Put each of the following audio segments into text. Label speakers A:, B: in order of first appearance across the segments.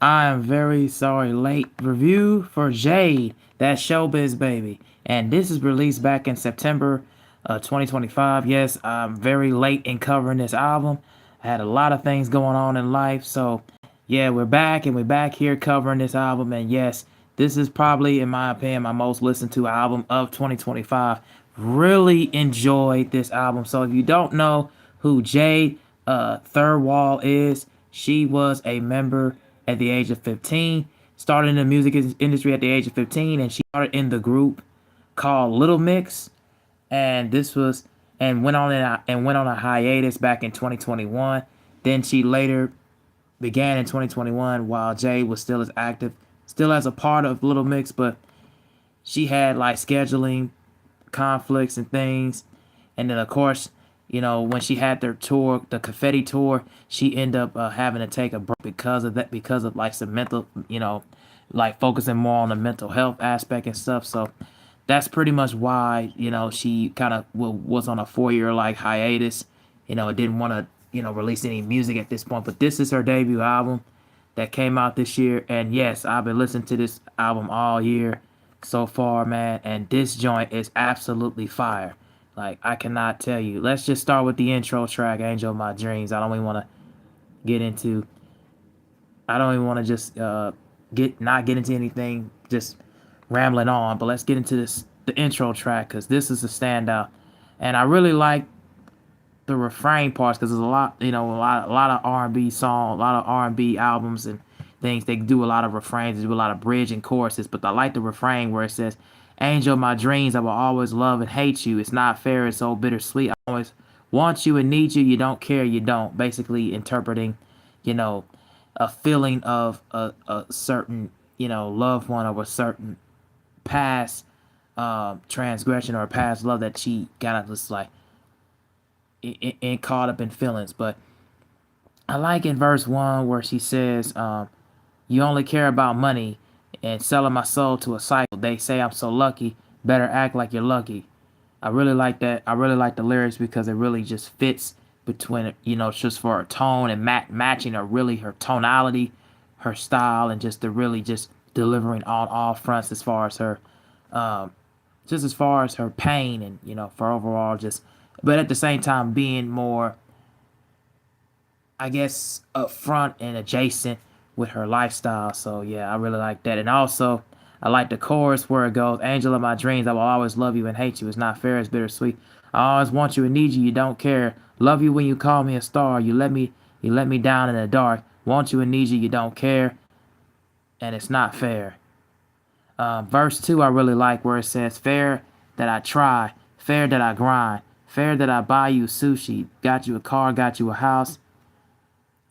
A: I am very sorry. Late review for Jade. That Showbiz baby. And this is released back in September 2025. Yes, I'm very late in covering this album. I had a lot of things going on in life. So, yeah, we're back and we're back here covering this album. And yes, this is probably, in my opinion, my most listened to album of 2025. Really enjoyed this album. So, if you don't know who Jade Third Wall is, she was a member at the age of 15, started in the music industry at the age of 15, and she started in the group called Little Mix, and this was and went on a hiatus back in 2021. Then she later began in 2021 while Jay was still as active, still as a part of Little Mix, but she had like scheduling conflicts and things. And then of course, when she had their tour, the Confetti tour, she ended up having to take a break because of that, because of like some mental, like focusing more on the mental health aspect and stuff. So that's pretty much why, she kind of was on a 4 year like hiatus. Didn't want to, release any music at this point. But this is her debut album that came out this year. And yes, I've been listening to this album all year so far, man. And this joint is absolutely fire. Like, I cannot tell you. Let's just start with the intro track, Angel of My Dreams. I don't even want to get into, I don't even want to just not get into anything, just rambling on. But let's get into the intro track, because this is a standout. And I really like the refrain parts, because there's a lot, a lot of R&B songs, a lot of R&B albums and things. They do a lot of refrains, they do a lot of bridge and choruses. But I like the refrain where it says, "Angel of my dreams, I will always love and hate you. It's not fair, it's so bittersweet. I always want you and need you. You don't care, you don't." Basically interpreting, you know, a feeling of a certain, loved one, or a certain past transgression or a past love that she kind of just like in caught up in feelings. But I like in verse 1 where she says, "You only care about money and selling my soul to a cycle. They say I'm so lucky. Better act like you're lucky." I really like that. I really like the lyrics because it really just fits between, just for her tone and matching her, really her tonality, her style, and just the really just delivering on all fronts as far as her, um, just as far as her pain and, for overall just, but at the same time being more, I guess, upfront and adjacent with her lifestyle. So yeah, I really like that. And also, I like the chorus where it goes, "Angel of my dreams, I will always love you and hate you. It's not fair, it's bittersweet. I always want you and need you. You don't care. Love you when you call me a star. You let me down in the dark. Want you and need you. You don't care, and it's not fair." Verse 2 I really like where it says, "Fair that I try, fair that I grind, fair that I buy you sushi. Got you a car, got you a house.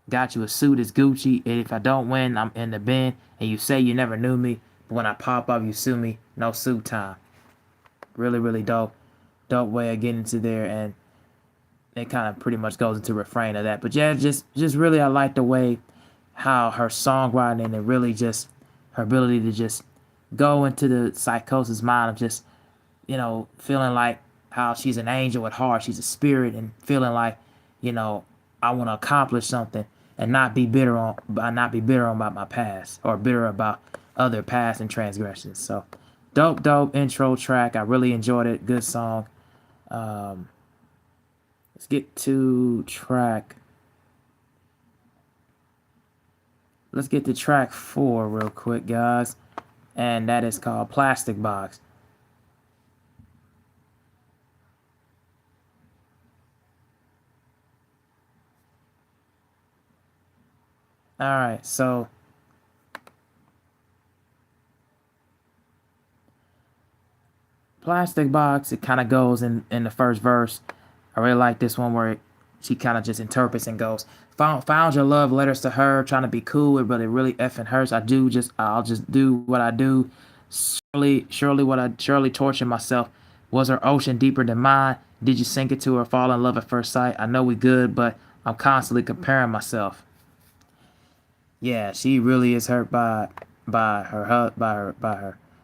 A: Got you a suit, it's Gucci. And if I don't win, I'm in the bin. And you say you never knew me. But when I pop up, you sue me. No suit time." Really, really dope. Dope way of getting into there. And it kind of pretty much goes into refrain of that. But yeah, just really, I like the way how her songwriting and really just her ability to just go into the psychosis mind of just, feeling like how she's an angel at heart. She's a spirit, and feeling like, I want to accomplish something and not be bitter on about my past, or bitter about other past and transgressions. So dope intro track. I really enjoyed it. Good song. Um, let's get to track. Let's get to track 4 real quick, guys. And that is called Plastic Box. All right, so Plastic Box, it kind of goes in the first verse. I really like this one where she kind of just interprets and goes, "Found your love letters to her, trying to be cool, but it really effing hurts. I'll just do what I do. Surely torture myself. Was her ocean deeper than mine? Did you sink it to her, fall in love at first sight? I know we good, but I'm constantly comparing myself." Yeah, she really is hurt by her by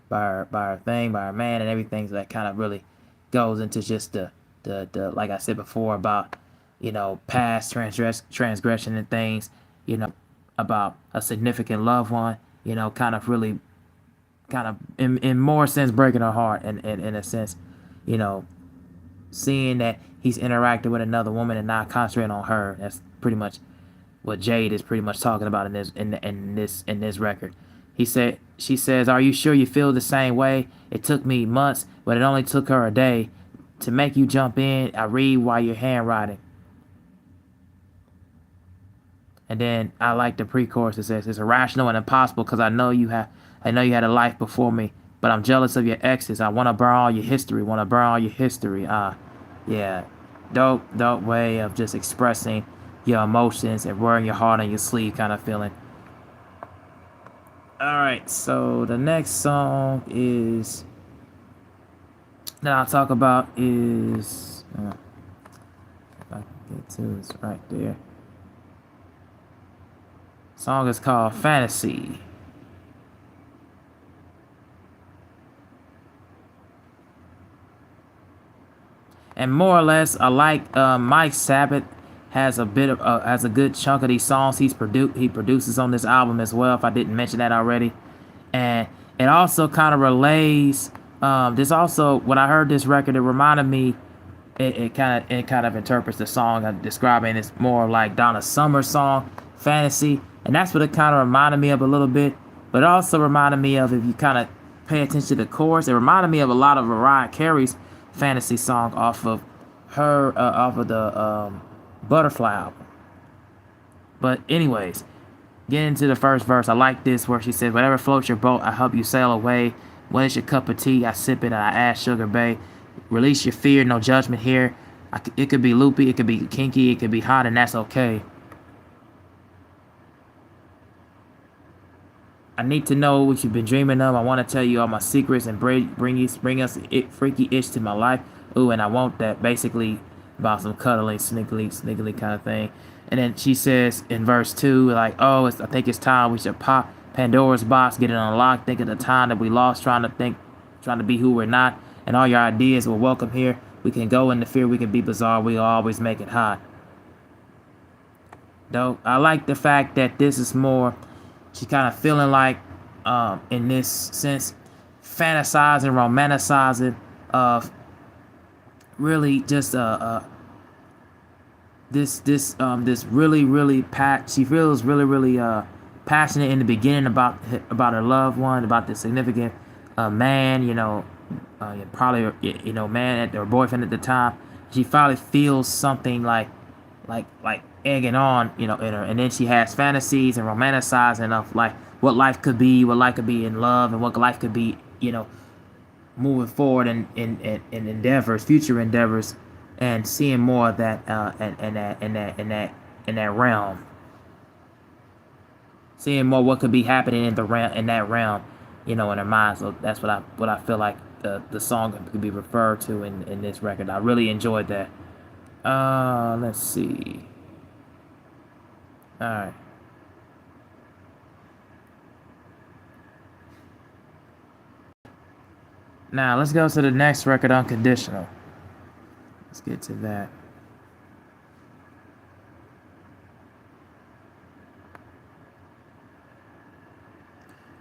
A: her man and everything. So that kind of really goes into just the like I said before about, past transgression and things. You know, about a significant loved one, kind of really, kind of in more sense breaking her heart, and in a sense, you know, seeing that he's interacting with another woman and not concentrating on her. That's pretty much what Jade is pretty much talking about in this record. She says, "Are you sure you feel the same way? It took me months, but it only took her a day to make you jump in. I read while you're handwriting." And then I like the pre-chorus. It says, "It's irrational and impossible because I know you had a life before me, but I'm jealous of your exes. I want to burn all your history. Want to burn all your history." Yeah, dope way of just expressing your emotions and wearing your heart on your sleeve, kind of feeling. All right, so the next song that I'll talk about is, if I can get to it's right there. Song is called Fantasy. And more or less, I like Mike Sabbath has a good chunk of these songs he produces on this album as well, if I didn't mention that already. And it also kind of relays, this also, when I heard this record, it reminded me, it kind of interprets the song I'm describing. It's more like Donna Summer's song, Fantasy. And that's what it kind of reminded me of a little bit. But it also reminded me of, if you kind of pay attention to the chorus, it reminded me of a lot of Mariah Carey's Fantasy song off of the Butterfly album. But anyways, getting into the first verse, I like this where she says, "Whatever floats your boat, I help you sail away. What is your cup of tea? I sip it and I add Sugar Bay. Release your fear, no judgment here. It could be loopy, it could be kinky, it could be hot, and that's okay. I need to know what you've been dreaming of. I want to tell you all my secrets and bring us freaky itch to my life. Ooh, and I want that." Basically about some cuddling, sniggly kind of thing. And then she says in verse 2, like, "Oh, I think it's time we should pop Pandora's box, get it unlocked. Think of the time that we lost trying to be who we're not. And all your ideas were welcome here. We can go into fear, we can be bizarre, we'll always make it hot." Though I like the fact that this is more, she's kind of feeling like, in this sense, fantasizing, romanticizing of really just this really she feels really passionate in the beginning about her loved one, about the significant man, probably man at her boyfriend at the time. She finally feels something like egging on, in her, and then she has fantasies and romanticizing of like what life could be in love, and what life could be, moving forward in endeavors, future endeavors, and seeing more of that in that realm, seeing more what could be happening in that realm, in her mind. So that's what I feel like the song could be referred to in this record. I really enjoyed that. Let's see. All right. Now let's go to the next record, Unconditional. Let's get to that.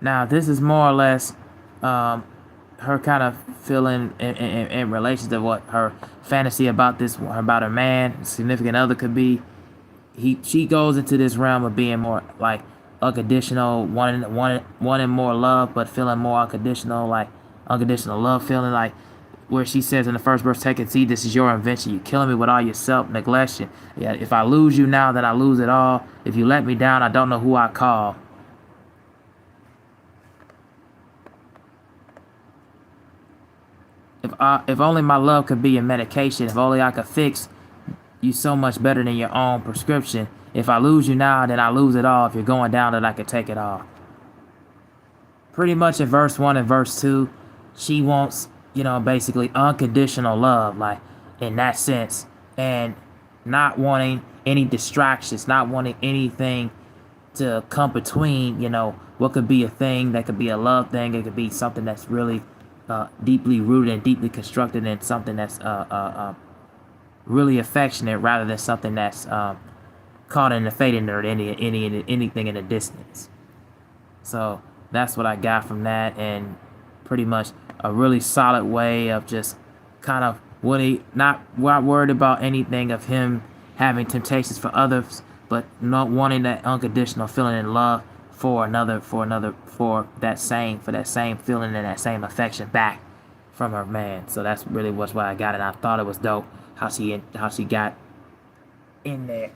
A: Now this is more or less her kind of feeling in relation to what her fantasy about her man, significant other could be. She goes into this realm of being more like unconditional, wanting more love, but feeling more unconditional, like unconditional love, feeling like where she says in the first verse, "Take it, see, this is your invention. You killing me with all your self-neglection. Yeah, if I lose you now, then I lose it all. If you let me down, I don't know who I call." If only my love could be a medication. If only I could fix you so much better than your own prescription. If I lose you now, then I lose it all. If you're going down, then I could take it all. Pretty much in verse 1 and verse 2, she wants, basically unconditional love, like in that sense, and not wanting any distractions, not wanting anything to come between, what could be a thing that could be a love thing. It could be something that's really deeply rooted and deeply constructed, and something that's really affectionate, rather than something that's caught in the fading or anything in the distance. So that's what I got from that, and pretty much a really solid way of just kind of really not worried about anything of him having temptations for others, but not wanting that unconditional feeling in love for that same feeling and that same affection back from her man. So that's really what I got, and I thought it was dope how she got in there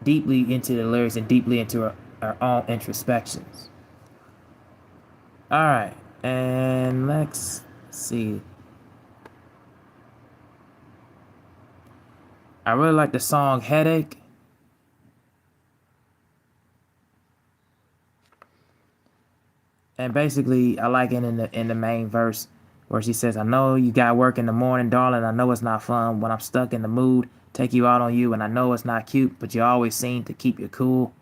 A: deeply into the lyrics and deeply into her own introspections. All right, and let's see. I really like the song Headache. And basically, I like it in the main verse where she says, "I know you got work in the morning, darling. I know it's not fun when I'm stuck in the mood. Take you out on you, and I know it's not cute, but you always seem to keep your cool.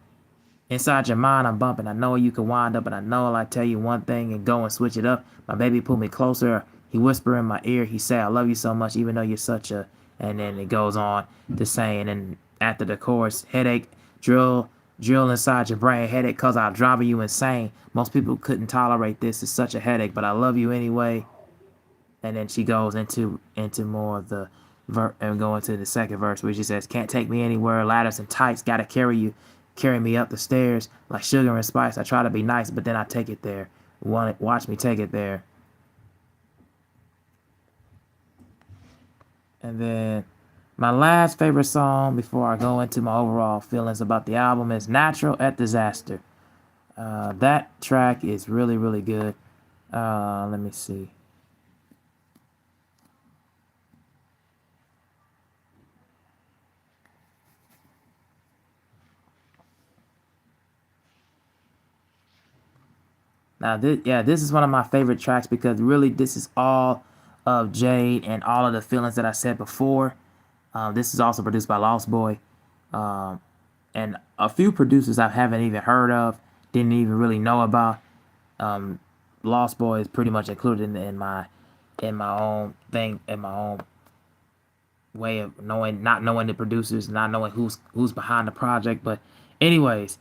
A: Inside your mind, I'm bumping. I know you can wind up, and I know I tell you one thing and go and switch it up. My baby pull me closer. He whisper in my ear. He say, I love you so much, even though you're such a..." And then it goes on to saying, and after the chorus, headache, drill inside your brain, headache, cause I'll drive you insane. Most people couldn't tolerate this. It's such a headache, but I love you anyway. And then she goes into more of the and go into the second verse where she says, "Can't take me anywhere, ladders and tights, gotta carry me up the stairs like sugar and spice. I try to be nice, but then I take it there. Watch me take it there." And then my last favorite song before I go into my overall feelings about the album is "Natural at Disaster." That track is really, really good. Let me see. Now, this is one of my favorite tracks because really this is all of Jade and all of the feelings that I said before. This is also produced by Lost Boy. And a few producers I haven't even heard of, didn't even really know about. Lost Boy is pretty much included in my own thing, in my own way of not knowing the producers, not knowing who's behind the project. But anyways,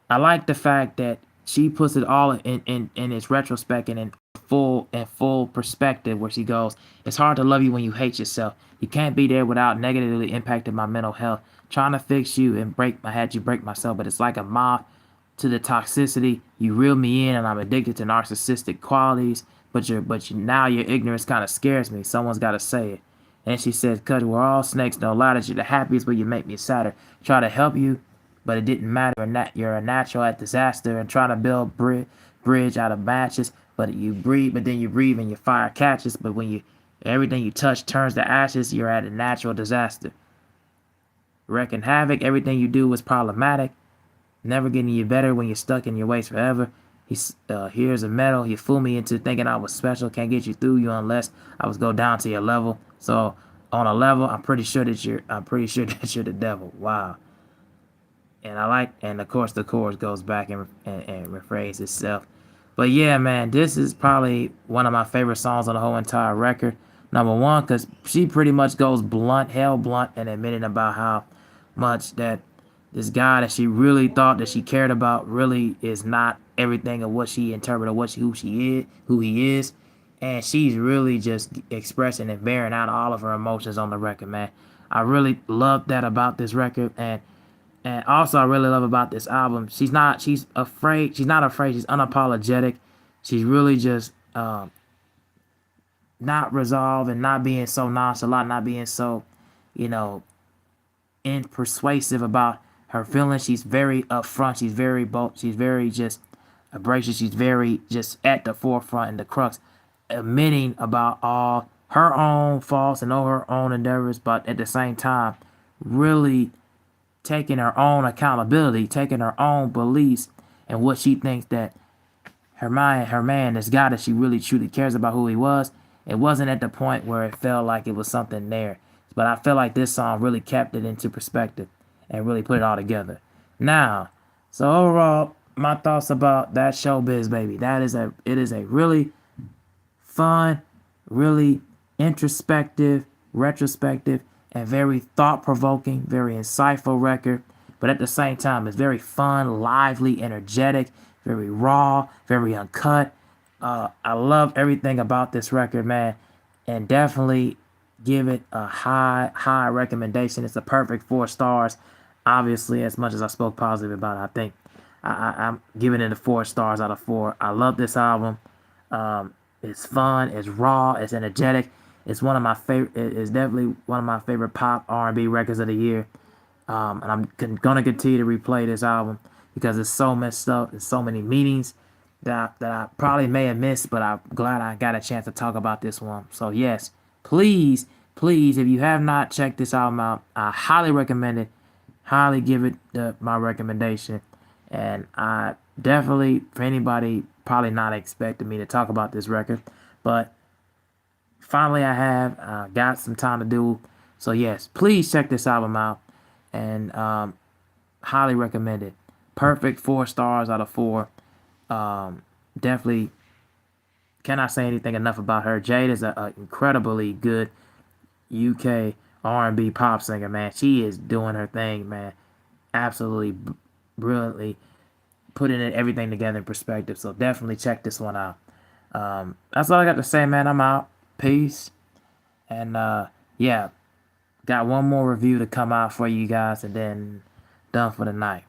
A: I like the fact that she puts it all in its retrospect and in full perspective, where she goes, "It's hard to love you when you hate yourself. You can't be there without negatively impacting my mental health. Trying to fix you and I had you break myself, but it's like a moth to the toxicity. You reel me in, and I'm addicted to narcissistic qualities. But now your ignorance kind of scares me. Someone's got to say it." And she says, "Cause we're all snakes. No lie that you're the happiest, but you make me sadder. Try to help you, but it didn't matter. You're a natural at disaster, and trying to build bridge out of matches. But then you breathe and your fire catches. But when everything you touch turns to ashes, you're at a natural disaster. Wrecking havoc. Everything you do is problematic. Never getting you better when you're stuck in your ways forever. Here's a medal. You fool me into thinking I was special. Can't get you through you unless I was go down to your level. So on a level, I'm pretty sure that you're the devil." Wow. And of course the chorus goes back and rephrase itself. But yeah, man, this is probably one of my favorite songs on the whole entire record. Number one, because she pretty much goes hell blunt, and admitting about how much that this guy that she really thought that she cared about really is not everything of what she interpreted, who he is. And she's really just expressing and bearing out all of her emotions on the record, man. I really love that about this record, and also I really love about this album. She's not afraid. She's unapologetic. She's really just not resolved and not being so nonchalant, not being so, you know, persuasive about her feelings. She's very upfront. She's very bold. She's very just abrasive. She's very just at the forefront and the crux, admitting about all her own faults and all her own endeavors, but at the same time, really taking her own accountability, taking her own beliefs and what she thinks that her man, this guy that she really truly cares about who he was. It wasn't at the point where it felt like it was something there. But I feel like this song really kept it into perspective and really put it all together. Now, so overall, my thoughts about that Showbiz Baby. It is a really fun, really introspective, retrospective, and very thought-provoking, very insightful record. But at the same time, it's very fun, lively, energetic, very raw, very uncut. I love everything about this record, man, and definitely give it a high recommendation. It's a perfect 4 stars. Obviously, as much as I spoke positive about it, I think I'm giving it a 4 stars out of 4. I love this album. It's fun, it's raw, it's energetic. It's one of my favorite. It's definitely one of my favorite pop R&B records of the year. And I'm gonna continue to replay this album because it's so messed up. There's so many meanings that I probably may have missed, but I'm glad I got a chance to talk about this one. So yes, please, please, if you have not checked this album out, I highly recommend it. Highly give it my recommendation. And I definitely, for anybody probably not expecting me to talk about this record, but finally I have got some time to do. So yes, please check this album out, and highly recommend it. Perfect 4 stars out of 4. Definitely cannot say anything enough about her. Jade is a incredibly good UK R&B pop singer, man. She is doing her thing, man. Absolutely brilliantly putting everything together in perspective. So definitely check this one out. That's all I got to say, man. I'm out. Peace. And yeah, got one more review to come out for you guys, and then done for the night.